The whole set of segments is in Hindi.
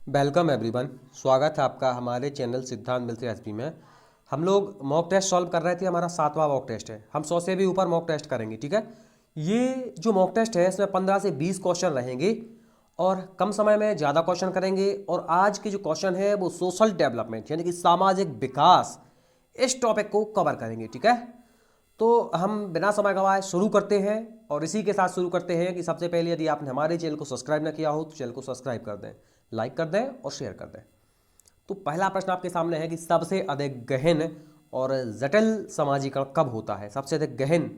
Welcome everyone. स्वागत है आपका हमारे चैनल सिद्धांत मिलते एसबी में। हम लोग मॉक टेस्ट सॉल्व कर रहे थे। हमारा 7वां मॉक टेस्ट है। हम 100 से भी ऊपर मॉक टेस्ट करेंगे, ठीक है। ये जो मॉक टेस्ट है इसमें 15 से 20 क्वेश्चन रहेंगे और कम समय में ज़्यादा क्वेश्चन करेंगे। और आज के जो क्वेश्चन है वो सोशल डेवलपमेंट यानी कि सामाजिक विकास, इस टॉपिक को कवर करेंगे, ठीक है। तो हम बिना समय गवाए शुरू करते हैं और इसी के साथ शुरू करते हैं कि सबसे पहले यदि आपने हमारे चैनल को सब्सक्राइब ना किया हो तो चैनल को सब्सक्राइब कर दें, लाइक कर दें और शेयर कर दें। तो पहला प्रश्न आपके सामने है कि सबसे अधिक गहन और जटिल समाजीकरण कब होता है। सबसे अधिक गहन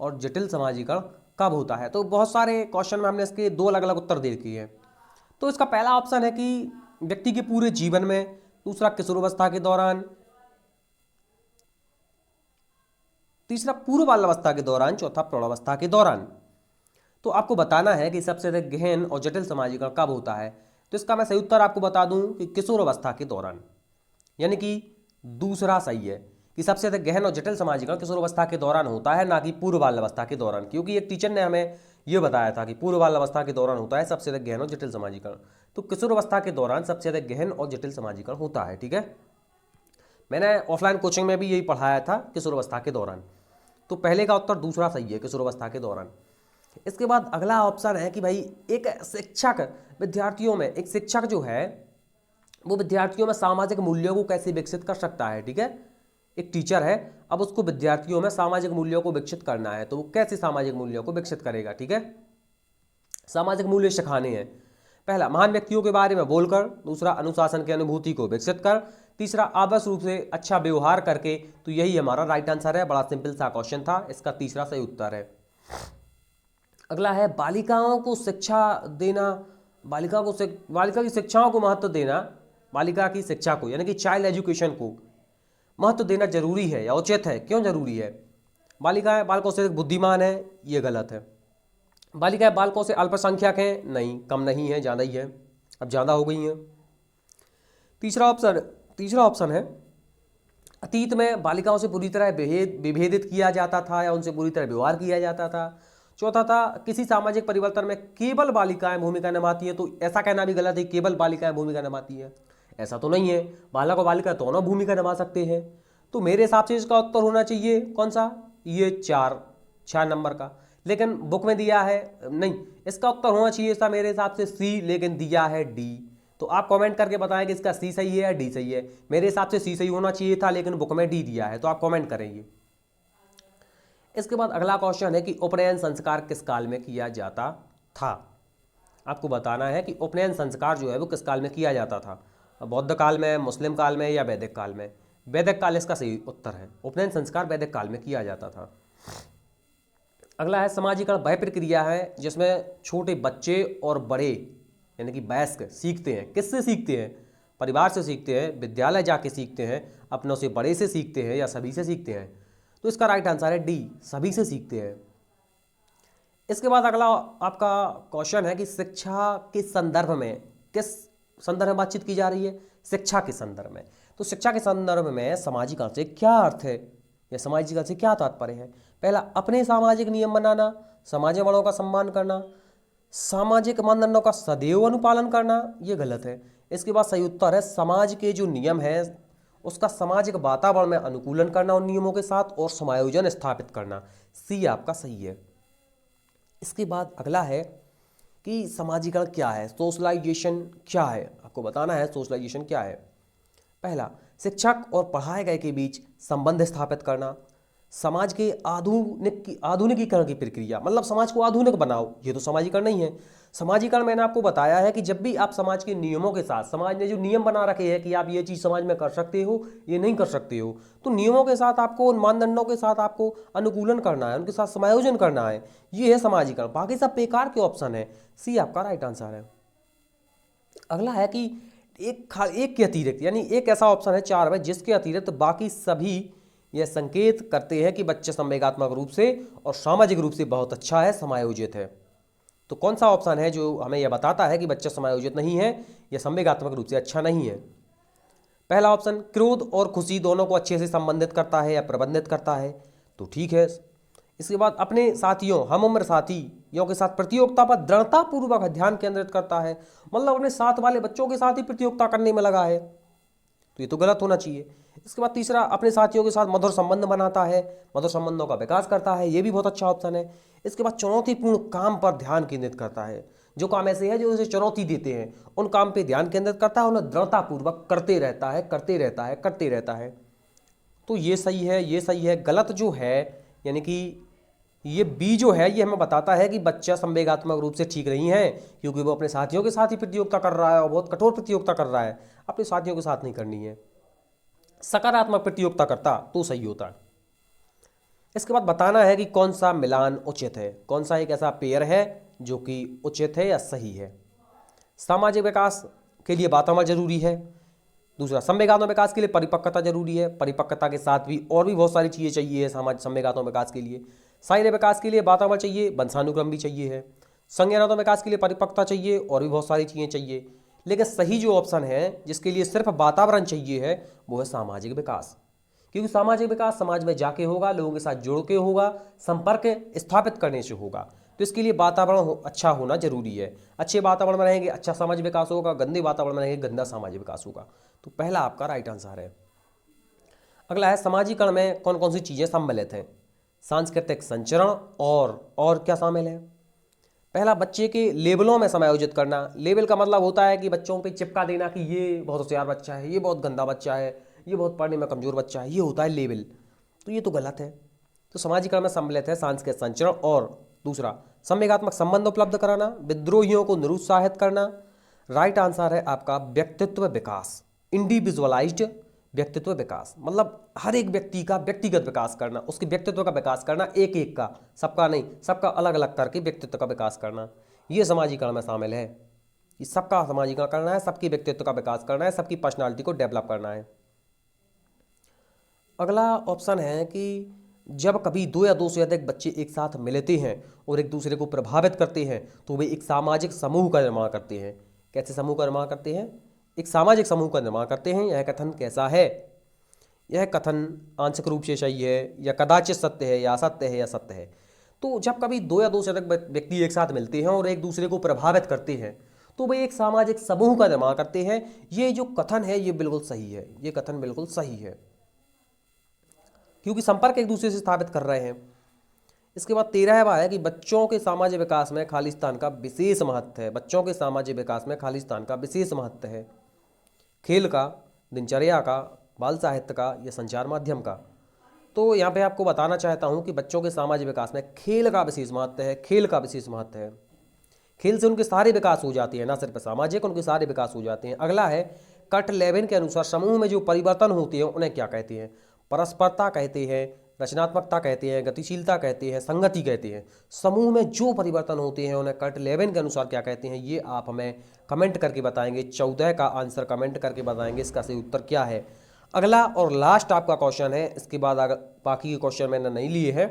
और जटिल समाजीकरण कब होता है। तो बहुत सारे क्वेश्चन में हमने इसके दो अलग अलग उत्तर दे दिए हैं। तो इसका पहला ऑप्शन है कि व्यक्ति के पूरे जीवन में, दूसरा किशोरावस्था के दौरान, तीसरा पूर्व बाल्यावस्था के दौरान, चौथा प्रौढ़ावस्था के दौरान। तो आपको बताना है कि सबसे अधिक गहन और जटिल समाजीकरण कब होता है। तो इसका मैं सही उत्तर आपको बता दूं कि किशोरावस्था के दौरान, यानी कि दूसरा सही है कि सबसे अधिक गहन और जटिल समाजीकरण किशोरावस्था के दौरान होता है, ना कि पूर्व बाल्यावस्था के दौरान। क्योंकि एक टीचर ने हमें यह बताया था कि पूर्व बाल्यावस्था के दौरान होता है सबसे अधिक गहन और जटिल समाजीकरण। तो किशोरावस्था के दौरान सबसे अधिक गहन और जटिल समाजीकरण होता है, ठीक है। मैंने ऑफलाइन कोचिंग में भी यही पढ़ाया था, किशोरावस्था के दौरान। तो पहले का उत्तर दूसरा सही है, किशोरावस्था के दौरान। इसके बाद अगला ऑप्शन है कि भाई एक शिक्षक विद्यार्थियों में, एक शिक्षक जो है वो विद्यार्थियों में सामाजिक मूल्यों को कैसे विकसित कर सकता है, ठीक है। एक टीचर है, अब उसको विद्यार्थियों में सामाजिक मूल्यों को विकसित करना है, तो वो कैसे सामाजिक मूल्यों को विकसित करेगा, ठीक है। सामाजिक मूल्य सिखाने हैं। पहला, महान व्यक्तियों के बारे में बोलकर, दूसरा अनुशासन की अनुभूति को विकसित कर, तीसरा आदर्श रूप से अच्छा व्यवहार करके। तो यही हमारा राइट आंसर है। बड़ा सिंपल सा क्वेश्चन था, इसका तीसरा सही उत्तर है। अगला है बालिकाओं को शिक्षा देना, बालिका की शिक्षाओं को महत्व देना, बालिका की शिक्षा को यानी कि चाइल्ड एजुकेशन को महत्व देना जरूरी है या उचित है। क्यों जरूरी है। बालिकाएं बालकों से बुद्धिमान है, ये गलत है। बालिकाएं बालकों से अल्पसंख्यक हैं, नहीं, कम नहीं है, ज़्यादा ही है, अब ज़्यादा हो गई हैं। तीसरा ऑप्शन है अतीत में बालिकाओं से पूरी तरह विभेदित किया जाता था या उनसे पूरी तरह व्यवहार किया जाता था। चौथा था किसी सामाजिक परिवर्तन में केवल बालिकाएं भूमिका निभाती हैं। तो ऐसा कहना भी गलत है, केवल बालिकाएं भूमिका निभाती हैं, ऐसा तो नहीं है। बालक और बालिका दोनों भूमिका निभा सकते हैं। तो मेरे हिसाब से इसका उत्तर होना चाहिए कौन सा, ये चार नंबर का। लेकिन बुक में दिया है नहीं, इसका उत्तर होना चाहिए था मेरे हिसाब से सी, लेकिन दिया है डी। तो आप कमेंट करके बताएं कि इसका सी सही है या डी सही है। मेरे हिसाब से सी सही होना चाहिए था, लेकिन बुक में डी दिया है, तो आप कमेंट करेंगे। इसके बाद अगला क्वेश्चन है कि उपनयन संस्कार किस काल में किया जाता था। आपको बताना है कि उपनयन संस्कार जो है वो किस काल में किया जाता था, बौद्ध काल में, मुस्लिम काल में या वैदिक काल में। वैदिक काल इसका सही उत्तर है। उपनयन संस्कार वैदिक काल में किया जाता था। अगला है समाजीकरण वह प्रक्रिया है जिसमें छोटे बच्चे और बड़े यानी कि वयस्क सीखते हैं। किससे सीखते हैं, परिवार से सीखते हैं, विद्यालय जाके सीखते हैं, अपनों से बड़े से सीखते हैं या सभी से सीखते हैं। तो इसका राइट आंसर है डी, सभी से सीखते हैं। इसके बाद अगला आपका क्वेश्चन है कि शिक्षा के संदर्भ में, किस संदर्भ में बातचीत की जा रही है, शिक्षा के संदर्भ में। तो शिक्षा के संदर्भ में सामाजिकरण से क्या अर्थ है या सामाजिकरण से क्या तात्पर्य है। पहला, अपने सामाजिक नियम बनाना, समाज में बड़ों का सम्मान करना, सामाजिक मानदंडों का सदैव अनुपालन करना, ये गलत है। इसके बाद सही उत्तर है समाज के जो नियम है उसका सामाजिक वातावरण में अनुकूलन करना उन नियमों के साथ और समायोजन स्थापित करना। सी आपका सही है। इसके बाद अगला है कि समाजीकरण क्या है, सोशलाइजेशन क्या है। आपको बताना है सोशलाइजेशन क्या है। पहला, शिक्षक और पढ़ाए गए के बीच संबंध स्थापित करना, समाज के आधुनिकीकरण की प्रक्रिया, मतलब समाज को आधुनिक बनाओ, ये तो समाजीकरण नहीं है। समाजीकरण मैंने आपको बताया है कि जब भी आप समाज के नियमों के साथ, समाज ने जो नियम बना रखे हैं कि आप ये चीज़ समाज में कर सकते हो, ये नहीं कर सकते हो, तो नियमों के साथ आपको, उन मानदंडों के साथ आपको अनुकूलन करना है, उनके साथ समायोजन करना है, ये है समाजीकरण। बाकी सब बेकार के ऑप्शन है। सी आपका राइट आंसर है। अगला है कि एक के अतिरिक्त, यानी एक ऐसा ऑप्शन है 4 में जिसके अतिरिक्त बाकी सभी यह संकेत करते हैं कि बच्चा संवेगात्मक रूप से और सामाजिक रूप से बहुत अच्छा है, समायोजित है। तो कौन सा ऑप्शन है जो हमें यह बताता है कि बच्चा समायोजित नहीं है या संवेगात्मक रूप से अच्छा नहीं है। पहला ऑप्शन, क्रोध और खुशी दोनों को अच्छे से संबंधित करता है या प्रबंधित करता है, तो ठीक है। इसके बाद अपने साथियों, हम उम्र साथियों के साथ प्रतियोगिता पर दृढ़तापूर्वक ध्यान केंद्रित करता है, मतलब अपने साथ वाले बच्चों के साथ ही प्रतियोगिता करने में लगा है, तो ये तो गलत होना चाहिए। इसके बाद तीसरा, अपने साथियों के साथ मधुर संबंध बनाता है, मधुर संबंधों का विकास करता है, ये भी बहुत अच्छा ऑप्शन है। इसके बाद चुनौतीपूर्ण काम पर ध्यान केंद्रित करता है, जो काम ऐसे है जो उसे चुनौती देते हैं उन काम पे ध्यान केंद्रित करता है, उन्हें दृढ़तापूर्वक करते रहता है, करते रहता है, करते रहता है। तो ये सही है, ये सही है। गलत जो है, यानी कि ये बी जो है, ये हमें बताता है कि बच्चा संवेगात्मक रूप से ठीक नहीं है, क्योंकि वो अपने साथियों के साथ ही प्रतियोगिता कर रहा है और बहुत कठोर प्रतियोगिता कर रहा है, अपने साथियों के साथ नहीं करनी है। सकारात्मक प्रतियोगिता करता तो सही होता। इसके बाद बताना है कि कौन सा मिलान उचित है, कौन सा एक ऐसा पेयर है जो कि उचित है या सही है। सामाजिक विकास के लिए वातावरण जरूरी है। दूसरा, संवेगात्मक विकास के लिए परिपक्वता जरूरी है, परिपक्वता के साथ भी और भी बहुत सारी चीज़ें चाहिए संवेगात्मक विकास के लिए। शारीरिक विकास के लिए वातावरण चाहिए, वंशानुक्रम भी चाहिए है। संज्ञानात्मक विकास के लिए परिपक्वता चाहिए और भी बहुत सारी चीज़ें चाहिए, लेकिन सही जो ऑप्शन है जिसके लिए सिर्फ वातावरण चाहिए है वो है सामाजिक विकास, क्योंकि सामाजिक विकास समाज में जाके होगा, लोगों के साथ जुड़ के होगा, संपर्क स्थापित करने से होगा। तो इसके लिए वातावरण अच्छा होना जरूरी है। अच्छे वातावरण में रहेंगे अच्छा सामाजिक विकास होगा, गंदे वातावरण में रहेंगे गंदा सामाजिक विकास होगा। तो पहला आपका राइट आंसर है। अगला है, समाजीकरण में कौन कौन सी चीज़ें सम्मिलित हैं। सांस्कृतिक संचरण और क्या शामिल है। पहला, बच्चे के लेबलों में समायोजित करना। लेबल का मतलब होता है कि बच्चों पे चिपका देना कि ये बहुत होशियार बच्चा है, ये बहुत गंदा बच्चा है, ये बहुत पढ़ने में कमजोर बच्चा है, ये होता है लेबल। तो ये तो गलत है। तो समाजीकरण में सम्मिलित है सांस्कृतिक संचरण और दूसरा, संवेगात्मक संबंध उपलब्ध कराना, विद्रोहियों को निरुत्साहित करना। राइट आंसर है आपका व्यक्तित्व विकास, इंडिविजुअलाइज्ड व्यक्तित्व विकास, मतलब हर एक व्यक्ति का व्यक्तिगत विकास करना, उसके व्यक्तित्व का विकास करना, एक एक का, सबका नहीं, सबका अलग अलग करके व्यक्तित्व का विकास करना, ये समाजीकरण में शामिल है। ये सबका समाजीकरण करना है, सबके व्यक्तित्व का विकास करना है, सबकी पर्सनालिटी को डेवलप करना है। अगला ऑप्शन है कि जब कभी दो या दो से अधिक बच्चे एक साथ मिलते हैं और एक दूसरे को प्रभावित करते हैं तो वे एक सामाजिक समूह का निर्माण करते हैं। कैसे समूह का निर्माण करते हैं? एक सामाजिक समूह का निर्माण करते हैं। यह कथन कैसा है? यह कथन आंशिक रूप से सही है या कदाचित सत्य है या असत्य है या सत्य है। तो जब कभी दो या दो से अधिक व्यक्ति एक साथ मिलते हैं और एक दूसरे को प्रभावित करते हैं तो वे एक सामाजिक समूह का निर्माण करते हैं। ये जो कथन है ये बिल्कुल सही है, ये कथन बिल्कुल सही है, क्योंकि संपर्क एक दूसरे से स्थापित कर रहे हैं। इसके बाद 13वां है कि बच्चों के सामाजिक विकास में खालिस्तान का विशेष महत्व है। बच्चों के सामाजिक विकास में खालिस्तान का विशेष महत्व है। खेल का, दिनचर्या का, बाल साहित्य का या संचार माध्यम का। तो यहाँ पे आपको बताना चाहता हूँ कि बच्चों के सामाजिक विकास में खेल का विशेष महत्व है, खेल का विशेष महत्व है। खेल से उनके सारे विकास हो जाते हैं, ना सिर्फ सामाजिक, उनके सारे विकास हो जाते हैं। अगला है, कट लेविन के अनुसार समूह में जो परिवर्तन होते हैं उन्हें क्या कहते हैं? परस्परता कहते हैं, रचनात्मकता कहते हैं, गतिशीलता कहते हैं, संगति कहते हैं। समूह में जो परिवर्तन होते हैं उन्हें कर्ट लेविन के अनुसार क्या कहते हैं, ये आप हमें कमेंट करके बताएंगे। 14 का आंसर कमेंट करके बताएंगे इसका सही उत्तर क्या है। अगला और लास्ट आपका क्वेश्चन है, इसके बाद बाकी के क्वेश्चन मैंने नहीं लिए हैं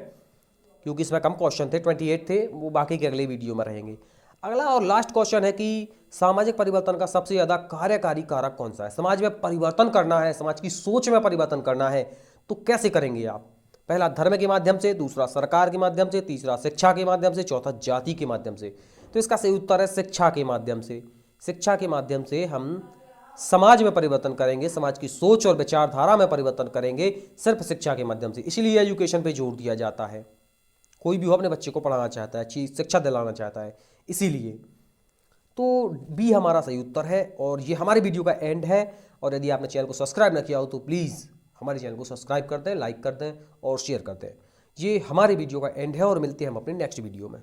क्योंकि इसमें कम क्वेश्चन थे, 28 थे, वो बाकी के अगले वीडियो में रहेंगे। अगला और लास्ट क्वेश्चन है कि सामाजिक परिवर्तन का सबसे ज़्यादा कार्यकारी कारक कौन सा है? समाज में परिवर्तन करना है, समाज की सोच में परिवर्तन करना है, तो कैसे करेंगे आप? पहला, धर्म के माध्यम से, दूसरा सरकार के माध्यम से, तीसरा शिक्षा के माध्यम से, चौथा जाति के माध्यम से। तो इसका सही उत्तर है शिक्षा के माध्यम से। शिक्षा के माध्यम से हम समाज में परिवर्तन करेंगे, समाज की सोच और विचारधारा में परिवर्तन करेंगे सिर्फ शिक्षा के माध्यम से। इसीलिए एजुकेशन पे जोर दिया जाता है। कोई भी हो अपने बच्चे को पढ़ाना चाहता है, अच्छी शिक्षा दिलाना चाहता है, इसीलिए। तो बी हमारा सही उत्तर है और ये हमारी वीडियो का एंड है। और यदि आपने चैनल को सब्सक्राइब ना किया हो तो प्लीज़ हमारे चैनल को सब्सक्राइब कर दें, लाइक कर दें और शेयर कर दें। ये हमारे वीडियो का एंड है और मिलते हैं हम अपने नेक्स्ट वीडियो में।